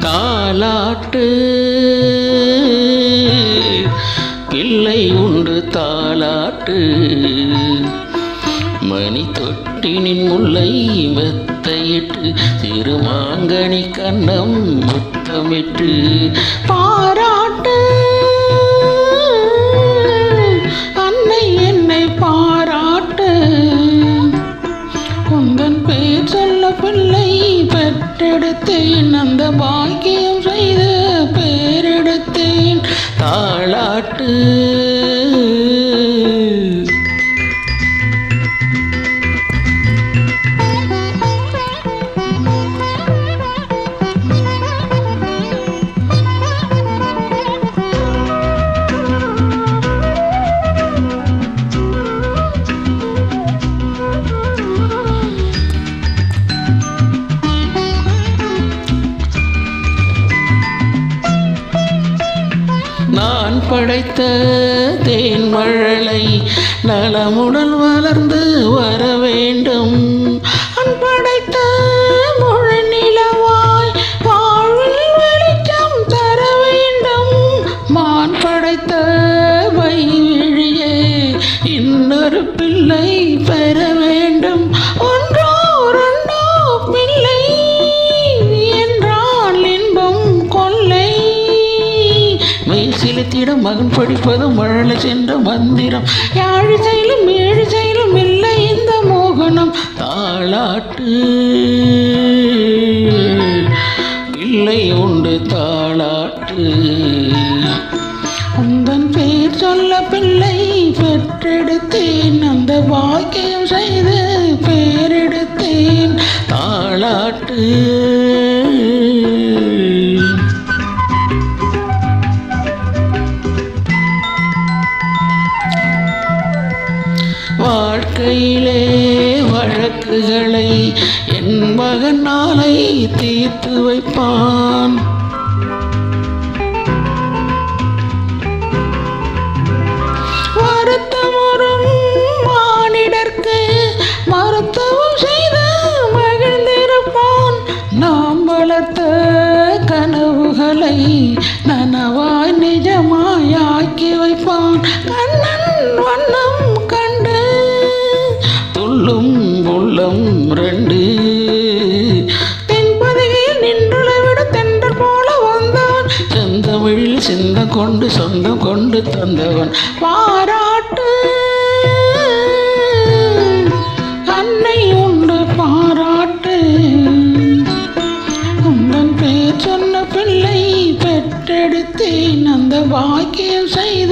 தாலாட்டு பிள்ளை உண்டு தாலாட்டு மணி தொட்டினின் முல்லை மெத்தையிட்டு திருமாங்கனி கண்ணம் முத்தமிட்டு பாராட்டு அன்னை என்னை பாராட்டு உந்தன் பேர் சொல்ல பிள்ளை பெற்றெடுத்தேன் அந்த பாக்கியம் செய்த பேரெடுத்தேன் தாலாட்டு நான் படைத்த தேன்மழலை நலமுடன் வளர்ந்து வர வேண்டும் நான் படைத்த முழநிலவாய் வாழ்வில் வெளிச்சம் தர வேண்டும் மான் படைத்த வைவிழியே இன்னொரு பிள்ளை பெற வேண்டும் ஒன்றோ ரெண்டோ பிள்ளை என்றால் இன்பம் கொள்ளை செலுத்திடம் மகன் படிப்பது மழலை சென்ற மந்திரம் யாழ் செயலும் ஏழு செயலும் இல்லை இந்த மோகனம் தாலாட்டு பிள்ளை உண்டு தாலாட்டு உந்தன் பேர் சொல்ல பிள்ளை பெற்றெடுத்தேன் அந்த பாக்கியம் செய்து பேரெடுத்தேன் தாலாட்டு வாழ்க்கையிலே வழக்குகளை என் மகன் நாளை தீர்த்து வைப்பான் வருத்தமுறும் மானிடர்க்கு மருத்துவம் செய்து மகிழ்ந்திருப்பான் நாம் வளர்த்த கனவுகளை நனவாய் நிஜமாய் ஆக்கி வைப்பான் கண்ணன் வண்ணம் உள்ளம் ரெண்டு தென்பதியில் நின்றுளை விட தென்றல் போல வந்தவன் செந்தமிழில் சிந்தம் கொண்டு சொந்தம் கொண்டு தந்தவன் பாராட்டு அன்னை உண்டு பாராட்டு உந்தன் பேர் சொன்ன பிள்ளை பெற்றெடுத்தேன் அந்த பாக்கியம் செய்த